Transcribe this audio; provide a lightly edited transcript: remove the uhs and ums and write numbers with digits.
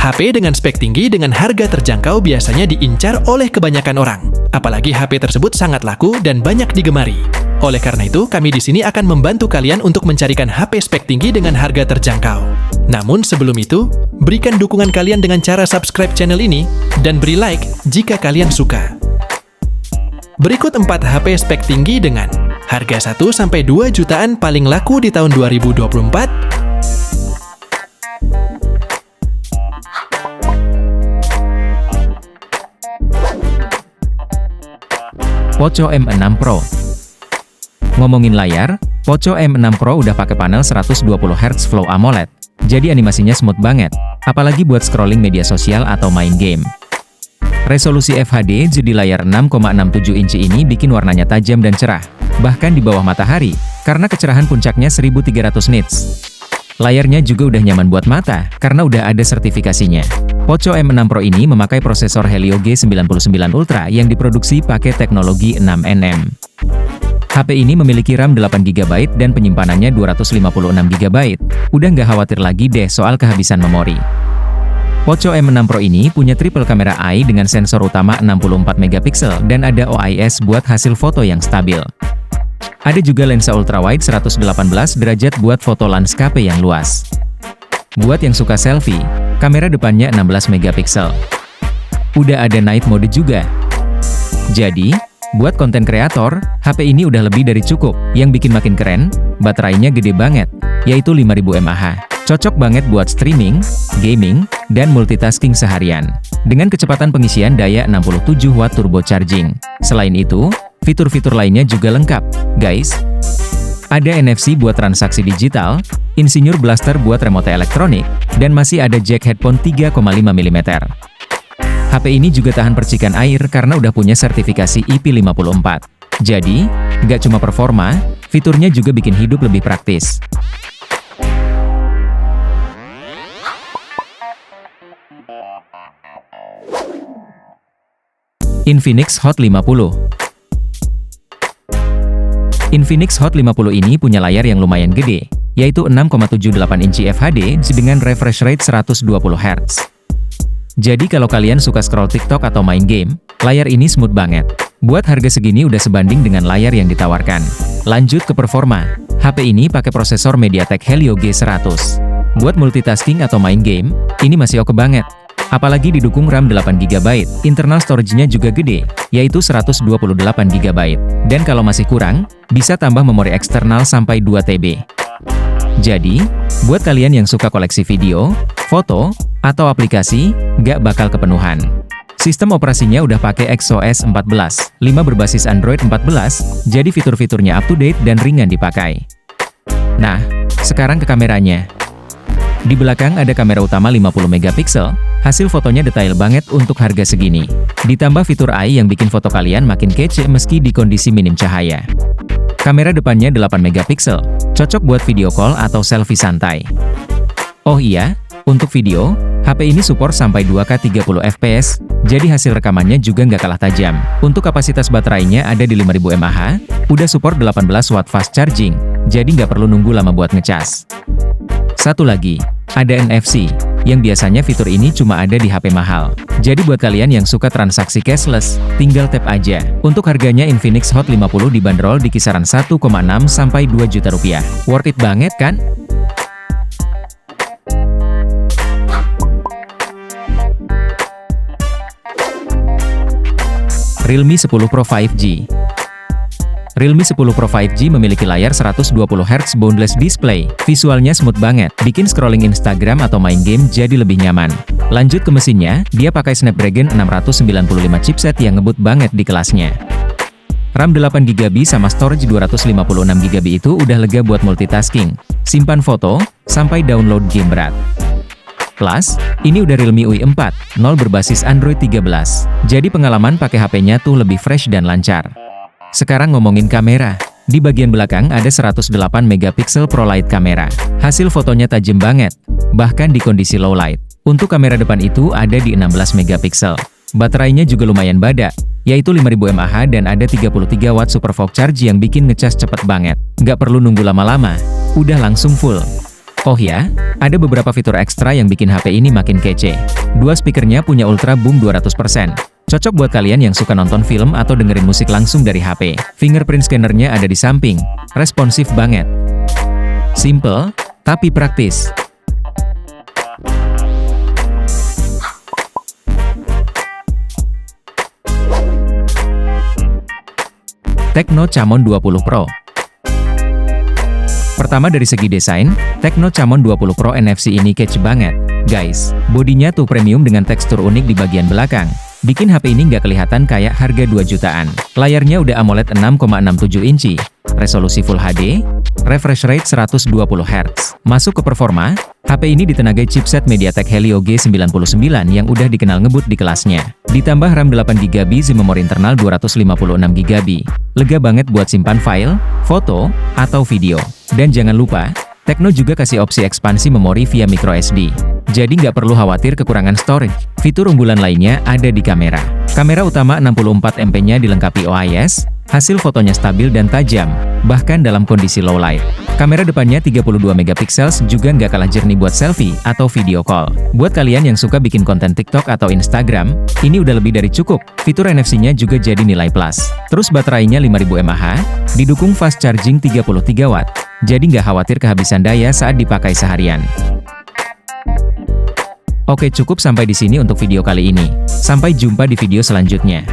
HP dengan spek tinggi dengan harga terjangkau biasanya diincar oleh kebanyakan orang. Apalagi HP tersebut sangat laku dan banyak digemari. Oleh karena itu, kami di sini akan membantu kalian untuk mencarikan HP spek tinggi dengan harga terjangkau. Namun sebelum itu, berikan dukungan kalian dengan cara subscribe channel ini dan beri like jika kalian suka. Berikut 4 HP spek tinggi dengan harga 1-2 jutaan paling laku di tahun 2024. Poco M6 Pro. Ngomongin layar, Poco M6 Pro udah pakai panel 120Hz Flow AMOLED, jadi animasinya smooth banget, apalagi buat scrolling media sosial atau main game. Resolusi FHD jadi layar 6,67 inci ini bikin warnanya tajam dan cerah, bahkan di bawah matahari, karena kecerahan puncaknya 1300 nits. Layarnya juga udah nyaman buat mata, karena udah ada sertifikasinya. Poco M6 Pro ini memakai prosesor Helio G99 Ultra yang diproduksi pakai teknologi 6nm. HP ini memiliki RAM 8GB dan penyimpanannya 256GB. Udah nggak khawatir lagi deh soal kehabisan memori. Poco M6 Pro ini punya triple kamera AI dengan sensor utama 64MP dan ada OIS buat hasil foto yang stabil. Ada juga lensa ultrawide 118 derajat buat foto landscape yang luas. Buat yang suka selfie, kamera depannya 16MP. Udah ada night mode juga. Jadi, buat konten kreator, HP ini udah lebih dari cukup. Yang bikin makin keren, baterainya gede banget, yaitu 5000 mAh. Cocok banget buat streaming, gaming, dan multitasking seharian. Dengan kecepatan pengisian daya 67W turbo charging. Selain itu, fitur-fitur lainnya juga lengkap, guys. Ada NFC buat transaksi digital, Insinyur Blaster buat remote elektronik, dan masih ada jack headphone 3,5mm. HP ini juga tahan percikan air karena udah punya sertifikasi IP54. Jadi, nggak cuma performa, fiturnya juga bikin hidup lebih praktis. Infinix Hot 50. Infinix Hot 50 ini punya layar yang lumayan gede, yaitu 6,78 inci FHD dengan refresh rate 120Hz. Jadi kalau kalian suka scroll TikTok atau main game, layar ini smooth banget. Buat harga segini udah sebanding dengan layar yang ditawarkan. Lanjut ke performa, HP ini pakai prosesor MediaTek Helio G100. Buat multitasking atau main game, ini masih oke banget. Apalagi didukung RAM 8GB, internal storage-nya juga gede, yaitu 128GB. Dan kalau masih kurang, bisa tambah memori eksternal sampai 2TB. Jadi, buat kalian yang suka koleksi video, foto, atau aplikasi, nggak bakal kepenuhan. Sistem operasinya udah pakai XOS 14, 5 berbasis Android 14, jadi fitur-fiturnya up to date dan ringan dipakai. Nah, sekarang ke kameranya. Di belakang ada kamera utama 50MP, hasil fotonya detail banget untuk harga segini. Ditambah fitur AI yang bikin foto kalian makin kece meski di kondisi minim cahaya. Kamera depannya 8MP, cocok buat video call atau selfie santai. Oh iya, untuk video, HP ini support sampai 2K 30fps, jadi hasil rekamannya juga nggak kalah tajam. Untuk kapasitas baterainya ada di 5000 mAh, udah support 18W fast charging, jadi nggak perlu nunggu lama buat ngecas. Satu lagi, ada NFC, yang biasanya fitur ini cuma ada di HP mahal. Jadi buat kalian yang suka transaksi cashless, tinggal tap aja. Untuk harganya Infinix Hot 50 dibanderol di kisaran 1,6 sampai 2 juta rupiah. Worth it banget kan? Realme 10 Pro 5G. Realme 10 Pro 5G memiliki layar 120Hz boundless display. Visualnya smooth banget, bikin scrolling Instagram atau main game jadi lebih nyaman. Lanjut ke mesinnya, dia pakai Snapdragon 695 chipset yang ngebut banget di kelasnya. RAM 8GB sama storage 256GB itu udah lega buat multitasking, simpan foto, sampai download game berat. Plus, ini udah Realme UI 4, 0 berbasis Android 13. Jadi pengalaman pakai HP-nya tuh lebih fresh dan lancar. Sekarang ngomongin kamera. Di bagian belakang ada 108MP Pro Light kamera. Hasil fotonya tajam banget, bahkan di kondisi low light. Untuk kamera depan itu ada di 16MP. Baterainya juga lumayan badak, yaitu 5000 mAh dan ada 33W Super Fast Charge yang bikin ngecas cepet banget. Nggak perlu nunggu lama-lama, udah langsung full. Oh ya, ada beberapa fitur ekstra yang bikin HP ini makin kece. Dua speakernya punya Ultra Boom 200%. Cocok buat kalian yang suka nonton film atau dengerin musik langsung dari HP. Fingerprint scannernya ada di samping. Responsif banget. Simple, tapi praktis. Tecno Camon 20 Pro. Pertama dari segi desain, Tecno Camon 20 Pro NFC ini kece banget. Guys, bodinya tuh premium dengan tekstur unik di bagian belakang. Bikin HP ini nggak kelihatan kayak harga 2 jutaan. Layarnya udah AMOLED 6,67 inci. Resolusi Full HD, refresh rate 120 Hz. Masuk ke performa, HP ini ditenagai chipset MediaTek Helio G99 yang udah dikenal ngebut di kelasnya. Ditambah RAM 8GB, SIM memori internal 256GB. Lega banget buat simpan file, foto, atau video. Dan jangan lupa, Tecno juga kasih opsi ekspansi memori via microSD. Jadi nggak perlu khawatir kekurangan storage. Fitur unggulan lainnya ada di kamera. Kamera utama 64 MP-nya dilengkapi OIS, hasil fotonya stabil dan tajam, bahkan dalam kondisi low light. Kamera depannya 32 megapiksel juga nggak kalah jernih buat selfie atau video call. Buat kalian yang suka bikin konten TikTok atau Instagram, ini udah lebih dari cukup. Fitur NFC-nya juga jadi nilai plus. Terus baterainya 5000 mAh, didukung fast charging 33 watt. Jadi nggak khawatir kehabisan daya saat dipakai seharian. Oke, cukup sampai di sini untuk video kali ini. Sampai jumpa di video selanjutnya.